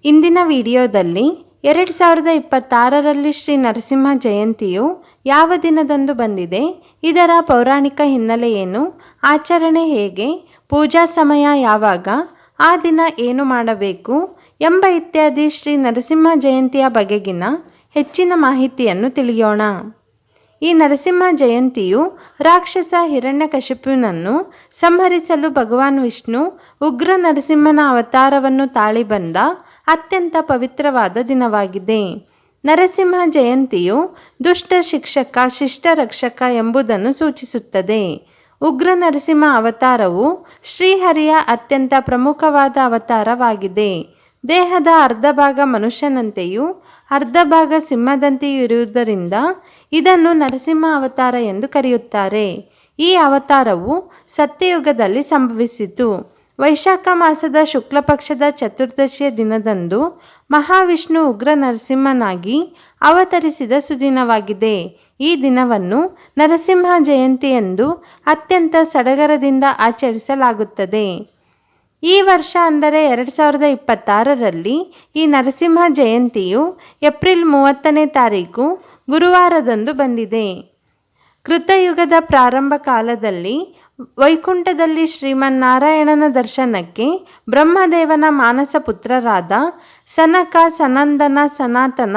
ಇಂದಿನ ವಿಡಿಯೋದಲ್ಲಿ 2026ರಲ್ಲಿ ಶ್ರೀ ನರಸಿಂಹ ಜಯಂತಿಯು ಯಾವ ದಿನದಂದು ಬಂದಿದೆ, ಇದರ ಪೌರಾಣಿಕ ಹಿನ್ನೆಲೆ ಏನು, ಆಚರಣೆ ಹೇಗೆ, ಪೂಜಾ ಸಮಯ ಯಾವಾಗ, ಆ ದಿನ ಏನು ಮಾಡಬೇಕು ಎಂಬ ಇತ್ಯಾದಿ ಶ್ರೀ ನರಸಿಂಹ ಜಯಂತಿಯ ಬಗೆಗಿನ ಹೆಚ್ಚಿನ ಮಾಹಿತಿಯನ್ನು ತಿಳಿಯೋಣ. ಈ ನರಸಿಂಹ ಜಯಂತಿಯು ರಾಕ್ಷಸ ಹಿರಣ್ಯಕಶಿಪುನನ್ನು ಸಂಹರಿಸಲು ಭಗವಾನ್ ವಿಷ್ಣು ಉಗ್ರ ನರಸಿಂಹನ ಅವತಾರವನ್ನು ತಾಳಿ ಬಂದ ಅತ್ಯಂತ ಪವಿತ್ರವಾದ ದಿನವಾಗಿದೆ. ನರಸಿಂಹ ಜಯಂತಿಯು ದುಷ್ಟ ಶಿಕ್ಷಕ ಶಿಷ್ಟ ರಕ್ಷಕ ಎಂಬುದನ್ನು ಸೂಚಿಸುತ್ತದೆ. ಉಗ್ರ ನರಸಿಂಹ ಅವತಾರವು ಶ್ರೀಹರಿಯ ಅತ್ಯಂತ ಪ್ರಮುಖವಾದ ಅವತಾರವಾಗಿದೆ. ದೇಹದ ಅರ್ಧ ಭಾಗ ಮನುಷ್ಯನಂತೆಯೂ ಅರ್ಧ ಭಾಗ ಸಿಂಹದಂತೆಯೂ ಇರುವುದರಿಂದ ಇದನ್ನು ನರಸಿಂಹ ಅವತಾರ ಎಂದು ಕರೆಯುತ್ತಾರೆ. ಈ ಅವತಾರವು ಸತ್ಯಯುಗದಲ್ಲಿ ಸಂಭವಿಸಿತು. ವೈಶಾಖ ಮಾಸದ ಶುಕ್ಲ ಪಕ್ಷದ ಚತುರ್ದಶಿಯ ದಿನದಂದು ಮಹಾವಿಷ್ಣು ಉಗ್ರ ನರಸಿಂಹನಾಗಿ ಅವತರಿಸಿದ ಸುದಿನವಾಗಿದೆ. ಈ ದಿನವನ್ನು ನರಸಿಂಹ ಜಯಂತಿ ಎಂದು ಅತ್ಯಂತ ಸಡಗರದಿಂದ ಆಚರಿಸಲಾಗುತ್ತದೆ. ಈ ವರ್ಷ ಅಂದರೆ 2026ರಲ್ಲಿ ಈ ನರಸಿಂಹ ಜಯಂತಿಯು ಏಪ್ರಿಲ್ 30ನೇ ತಾರೀಕು ಗುರುವಾರದಂದು ಬಂದಿದೆ. ಕೃತಯುಗದ ಪ್ರಾರಂಭ ಕಾಲದಲ್ಲಿ ವೈಕುಂಠದಲ್ಲಿ ಶ್ರೀಮನ್ನಾರಾಯಣನ ದರ್ಶನಕ್ಕೆ ಬ್ರಹ್ಮದೇವನ ಮಾನಸ ಪುತ್ರರಾದ ಸನಕ, ಸನಂದನ, ಸನಾತನ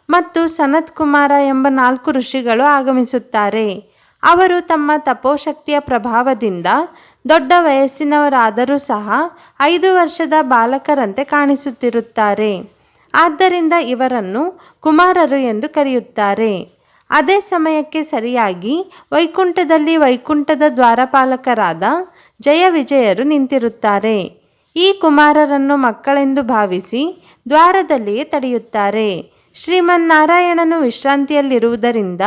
ಮತ್ತು ಸನತ್ಕುಮಾರ ಎಂಬ 4 ಋಷಿಗಳು ಆಗಮಿಸುತ್ತಾರೆ. ಅವರು ತಮ್ಮ ತಪೋಶಕ್ತಿಯ ಪ್ರಭಾವದಿಂದ ದೊಡ್ಡ ವಯಸ್ಸಿನವರಾದರೂ ಸಹ 5 ವರ್ಷದ ಬಾಲಕರಂತೆ ಕಾಣಿಸುತ್ತಿರುತ್ತಾರೆ. ಆದ್ದರಿಂದ ಇವರನ್ನು ಕುಮಾರರು ಎಂದು ಕರೆಯುತ್ತಾರೆ. ಅದೇ ಸಮಯಕ್ಕೆ ಸರಿಯಾಗಿ ವೈಕುಂಠದಲ್ಲಿ ವೈಕುಂಠದ ದ್ವಾರಪಾಲಕರಾದ ಜಯ ವಿಜಯರು ನಿಂತಿರುತ್ತಾರೆ. ಈ ಕುಮಾರರನ್ನು ಮಕ್ಕಳೆಂದು ಭಾವಿಸಿ ದ್ವಾರದಲ್ಲಿಯೇ ತಡೆಯುತ್ತಾರೆ. ಶ್ರೀಮನ್ನಾರಾಯಣನು ವಿಶ್ರಾಂತಿಯಲ್ಲಿರುವುದರಿಂದ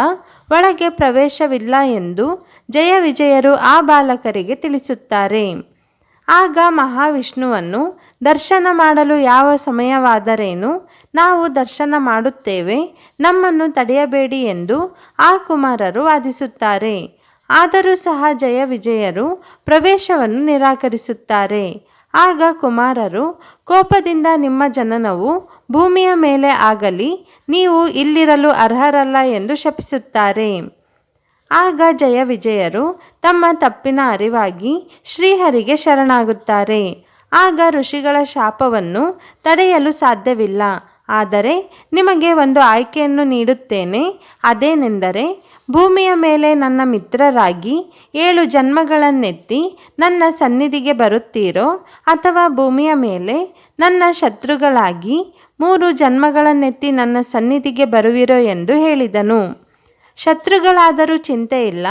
ಒಳಗೆ ಪ್ರವೇಶವಿಲ್ಲ ಎಂದು ಜಯ ವಿಜಯರು ಆ ಬಾಲಕರಿಗೆ ತಿಳಿಸುತ್ತಾರೆ. ಆಗ ಮಹಾವಿಷ್ಣುವನ್ನು ದರ್ಶನ ಮಾಡಲು ಯಾವ ಸಮಯವಾದರೇನು, ನಾವು ದರ್ಶನ ಮಾಡುತ್ತೇವೆ, ನಮ್ಮನ್ನು ತಡೆಯಬೇಡಿ ಎಂದು ಆ ಕುಮಾರರು ವಾದಿಸುತ್ತಾರೆ. ಆದರೂ ಸಹ ಜಯ ವಿಜಯರು ಪ್ರವೇಶವನ್ನು ನಿರಾಕರಿಸುತ್ತಾರೆ. ಆಗ ಕುಮಾರರು ಕೋಪದಿಂದ ನಿಮ್ಮ ಜನನವು ಭೂಮಿಯ ಮೇಲೆ ಆಗಲಿ, ನೀವು ಇಲ್ಲಿರಲು ಅರ್ಹರಲ್ಲ ಎಂದು ಶಪಿಸುತ್ತಾರೆ. ಆಗ ಜಯ ವಿಜಯರು ತಮ್ಮ ತಪ್ಪಿನ ಅರಿವಾಗಿ ಶ್ರೀಹರಿಗೆ ಶರಣಾಗುತ್ತಾರೆ. ಆಗ ಋಷಿಗಳ ಶಾಪವನ್ನು ತಡೆಯಲು ಸಾಧ್ಯವಿಲ್ಲ. ಆದರೆ ನಿಮಗೆ ಒಂದು ಆಯ್ಕೆಯನ್ನು ನೀಡುತ್ತೇನೆ. ಅದೇನೆಂದರೆ, ಭೂಮಿಯ ಮೇಲೆ ನನ್ನ ಮಿತ್ರರಾಗಿ 7 ಜನ್ಮಗಳನ್ನೆತ್ತಿ ನನ್ನ ಸನ್ನಿಧಿಗೆ ಬರುತ್ತೀರೋ, ಅಥವಾ ಭೂಮಿಯ ಮೇಲೆ ನನ್ನ ಶತ್ರುಗಳಾಗಿ 3 ಜನ್ಮಗಳನ್ನೆತ್ತಿ ನನ್ನ ಸನ್ನಿಧಿಗೆ ಬರುವಿರೋ ಎಂದು ಹೇಳಿದನು. ಶತ್ರುಗಳಾದರೂ ಚಿಂತೆ ಇಲ್ಲ,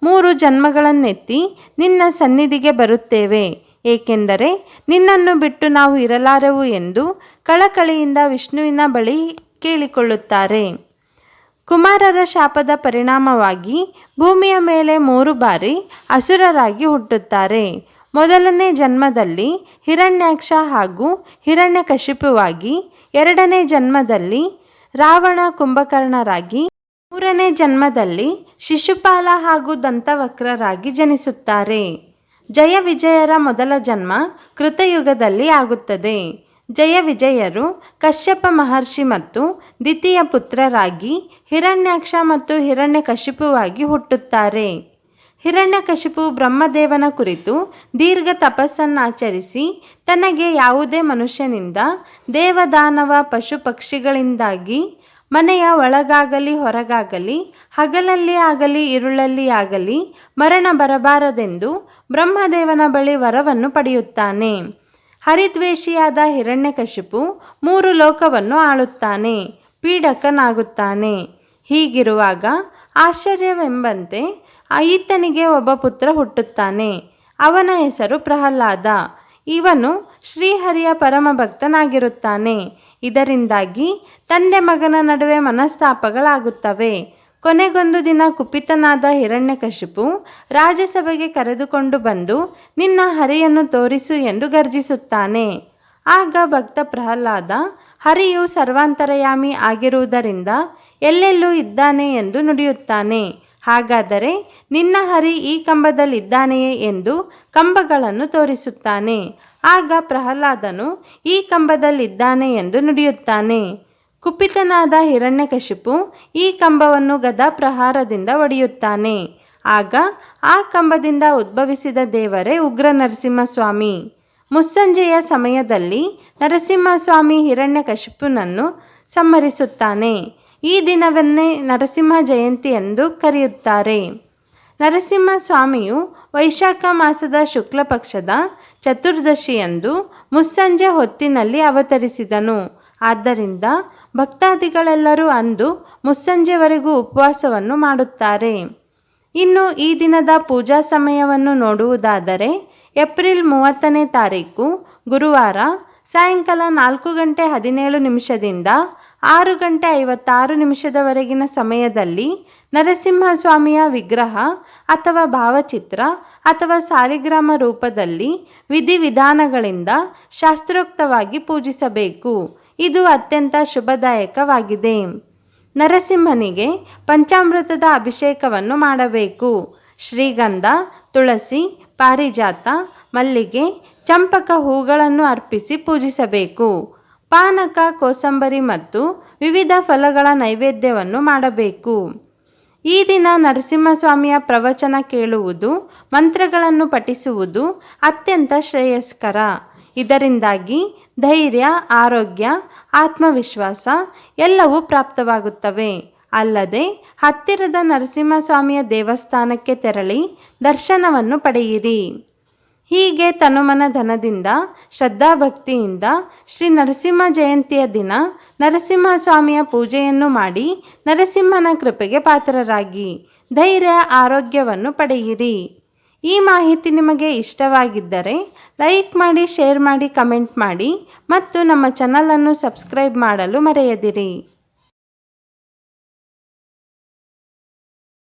3 ಜನ್ಮಗಳನ್ನೆತ್ತಿ ನಿನ್ನ ಸನ್ನಿಧಿಗೆ ಬರುತ್ತೇವೆ, ಏಕೆಂದರೆ ನಿನ್ನನ್ನು ಬಿಟ್ಟು ನಾವು ಇರಲಾರೆವು ಎಂದು ಕಳಕಳಿಯಿಂದ ವಿಷ್ಣುವಿನ ಬಳಿ ಕೇಳಿಕೊಳ್ಳುತ್ತಾರೆ. ಕುಮಾರರ ಶಾಪದ ಪರಿಣಾಮವಾಗಿ ಭೂಮಿಯ ಮೇಲೆ 3 ಬಾರಿ ಅಸುರರಾಗಿ ಹುಟ್ಟುತ್ತಾರೆ. ಮೊದಲನೇ ಜನ್ಮದಲ್ಲಿ ಹಿರಣ್ಯಾಕ್ಷ ಹಾಗೂ ಹಿರಣ್ಯಕಶಿಪುವಾಗಿ, 2ನೇ ಜನ್ಮದಲ್ಲಿ ರಾವಣ ಕುಂಭಕರ್ಣರಾಗಿ, 3ನೇ ಜನ್ಮದಲ್ಲಿ ಶಿಶುಪಾಲ ಹಾಗೂ ದಂತವಕ್ರರಾಗಿ ಜನಿಸುತ್ತಾರೆ. ಜಯ ವಿಜಯರ ಮೊದಲ ಜನ್ಮ ಕೃತಯುಗದಲ್ಲಿ ಆಗುತ್ತದೆ. ಜಯ ವಿಜಯರು ಕಶ್ಯಪ ಮಹರ್ಷಿ ಮತ್ತು ದಿತಿಯ ಪುತ್ರರಾಗಿ ಹಿರಣ್ಯಾಕ್ಷ ಮತ್ತು ಹಿರಣ್ಯಕಶಿಪುವಾಗಿ ಹುಟ್ಟುತ್ತಾರೆ. ಹಿರಣ್ಯಕಶಿಪು ಬ್ರಹ್ಮದೇವನ ಕುರಿತು ದೀರ್ಘ ತಪಸ್ಸನ್ನಾಚರಿಸಿ ತನಗೆ ಯಾವುದೇ ಮನುಷ್ಯನಿಂದ, ದೇವದಾನವ, ಪಶು ಪಕ್ಷಿಗಳಿಂದಾಗಿ ಮನೆಯ ಒಳಗಾಗಲಿ ಹೊರಗಾಗಲಿ, ಹಗಲಲ್ಲಿ ಆಗಲಿ ಇರುಳಲ್ಲಿ ಆಗಲಿ ಮರಣ ಬರಬಾರದೆಂದು ಬ್ರಹ್ಮದೇವನ ಬಳಿ ವರವನ್ನು ಪಡೆಯುತ್ತಾನೆ. ಹರಿದ್ವೇಷಿಯಾದ ಹಿರಣ್ಯಕಶಿಪು 3 ಲೋಕವನ್ನು ಆಳುತ್ತಾನೆ, ಪೀಡಕನಾಗುತ್ತಾನೆ. ಹೀಗಿರುವಾಗ ಆಶ್ಚರ್ಯವೆಂಬಂತೆ ಈತನಿಗೆ ಒಬ್ಬ ಪುತ್ರ ಹುಟ್ಟುತ್ತಾನೆ. ಅವನ ಹೆಸರು ಪ್ರಹ್ಲಾದ. ಇವನು ಶ್ರೀಹರಿಯ ಪರಮ ಭಕ್ತನಾಗಿರುತ್ತಾನೆ. ಇದರಿಂದಾಗಿ ತಂದೆ ಮಗನ ನಡುವೆ ಮನಸ್ತಾಪಗಳಾಗುತ್ತವೆ. ಕೊನೆಗೊಂದು ದಿನ ಕುಪಿತನಾದ ಹಿರಣ್ಯಕಶಿಪು ರಾಜಸಭೆಗೆ ಕರೆದುಕೊಂಡು ಬಂದು ನಿನ್ನ ಹರಿಯನ್ನು ತೋರಿಸು ಎಂದು ಗರ್ಜಿಸುತ್ತಾನೆ. ಆಗ ಭಕ್ತ ಪ್ರಹ್ಲಾದ ಹರಿಯು ಸರ್ವಾಂತರ್ಯಾಮಿ ಆಗಿರುವುದರಿಂದ ಎಲ್ಲೆಲ್ಲೂ ಇದ್ದಾನೆ ಎಂದು ನುಡಿಯುತ್ತಾನೆ. ಹಾಗಾದರೆ ನಿನ್ನ ಹರಿ ಈ ಕಂಬದಲ್ಲಿದ್ದಾನೆಯೇ ಎಂದು ಕಂಬಗಳನ್ನು ತೋರಿಸುತ್ತಾನೆ. ಆಗ ಪ್ರಹ್ಲಾದನು ಈ ಕಂಬದಲ್ಲಿದ್ದಾನೆ ಎಂದು ನುಡಿಯುತ್ತಾನೆ. ಕುಪಿತನಾದ ಹಿರಣ್ಯಕಶಿಪು ಈ ಕಂಬವನ್ನು ಗದಾ ಪ್ರಹಾರದಿಂದ ಒಡೆಯುತ್ತಾನೆ. ಆಗ ಆ ಕಂಬದಿಂದ ಉದ್ಭವಿಸಿದ ದೇವರೇ ಉಗ್ರ ನರಸಿಂಹಸ್ವಾಮಿ. ಮುಸ್ಸಂಜೆಯ ಸಮಯದಲ್ಲಿ ನರಸಿಂಹಸ್ವಾಮಿ ಹಿರಣ್ಯಕಶಿಪುನನ್ನು ಸಂಹರಿಸುತ್ತಾನೆ. ಈ ದಿನವನ್ನೇ ನರಸಿಂಹ ಜಯಂತಿ ಎಂದು ಕರೆಯುತ್ತಾರೆ. ನರಸಿಂಹಸ್ವಾಮಿಯು ವೈಶಾಖ ಮಾಸದ ಶುಕ್ಲ ಪಕ್ಷದ ಚತುರ್ದಶಿಯಂದು ಮುಸ್ಸಂಜೆ ಹೊತ್ತಿನಲ್ಲಿ ಅವತರಿಸಿದನು. ಆದ್ದರಿಂದ ಭಕ್ತಾದಿಗಳೆಲ್ಲರೂ ಅಂದು ಮುಸ್ಸಂಜೆವರೆಗೂ ಉಪವಾಸವನ್ನು ಮಾಡುತ್ತಾರೆ. ಇನ್ನು ಈ ದಿನದ ಪೂಜಾ ಸಮಯವನ್ನು ನೋಡುವುದಾದರೆ ಏಪ್ರಿಲ್ 30ನೇ ತಾರೀಕು ಗುರುವಾರ ಸಾಯಂಕಾಲ 4:17 6:56 ಸಮಯದಲ್ಲಿ ನರಸಿಂಹಸ್ವಾಮಿಯ ವಿಗ್ರಹ ಅಥವಾ ಭಾವಚಿತ್ರ ಅಥವಾ ಸಾಲಿಗ್ರಾಮ ರೂಪದಲ್ಲಿ ವಿಧಿವಿಧಾನಗಳಿಂದ ಶಾಸ್ತ್ರೋಕ್ತವಾಗಿ ಪೂಜಿಸಬೇಕು. ಇದು ಅತ್ಯಂತ ಶುಭದಾಯಕವಾಗಿದೆ. ನರಸಿಂಹನಿಗೆ ಪಂಚಾಮೃತದ ಅಭಿಷೇಕವನ್ನು ಮಾಡಬೇಕು. ಶ್ರೀಗಂಧ, ತುಳಸಿ, ಪಾರಿಜಾತ, ಮಲ್ಲಿಗೆ, ಚಂಪಕ ಹೂಗಳನ್ನು ಅರ್ಪಿಸಿ ಪೂಜಿಸಬೇಕು. ಪಾನಕ, ಕೋಸಂಬರಿ ಮತ್ತು ವಿವಿಧ ಫಲಗಳ ನೈವೇದ್ಯವನ್ನು ಮಾಡಬೇಕು. ಈ ದಿನ ನರಸಿಂಹಸ್ವಾಮಿಯ ಪ್ರವಚನ ಕೇಳುವುದು, ಮಂತ್ರಗಳನ್ನು ಪಠಿಸುವುದು ಅತ್ಯಂತ ಶ್ರೇಯಸ್ಕರ. ಇದರಿಂದಾಗಿ ಧೈರ್ಯ, ಆರೋಗ್ಯ, ಆತ್ಮವಿಶ್ವಾಸ ಎಲ್ಲವೂ ಪ್ರಾಪ್ತವಾಗುತ್ತವೆ. ಅಲ್ಲದೆ ಹತ್ತಿರದ ನರಸಿಂಹಸ್ವಾಮಿಯ ದೇವಸ್ಥಾನಕ್ಕೆ ತೆರಳಿ ದರ್ಶನವನ್ನು ಪಡೆಯಿರಿ. ಹೀಗೆ ತನುಮನ ಧನದಿಂದ ಶ್ರದ್ಧಾಭಕ್ತಿಯಿಂದ ಶ್ರೀ ನರಸಿಂಹ ಜಯಂತಿಯ ದಿನ ನರಸಿಂಹಸ್ವಾಮಿಯ ಪೂಜೆಯನ್ನು ಮಾಡಿ ನರಸಿಂಹನ ಕೃಪೆಗೆ ಪಾತ್ರರಾಗಿ ಧೈರ್ಯ, ಆರೋಗ್ಯವನ್ನು ಪಡೆಯಿರಿ. ಈ ಮಾಹಿತಿ ನಿಮಗೆ ಇಷ್ಟವಾಗಿದ್ದರೆ ಲೈಕ್ ಮಾಡಿ, ಶೇರ್ ಮಾಡಿ, ಕಮೆಂಟ್ ಮಾಡಿ ಮತ್ತು ನಮ್ಮ ಚಾನಲನ್ನು ಸಬ್ಸ್ಕ್ರೈಬ್ ಮಾಡಲು ಮರೆಯದಿರಿ.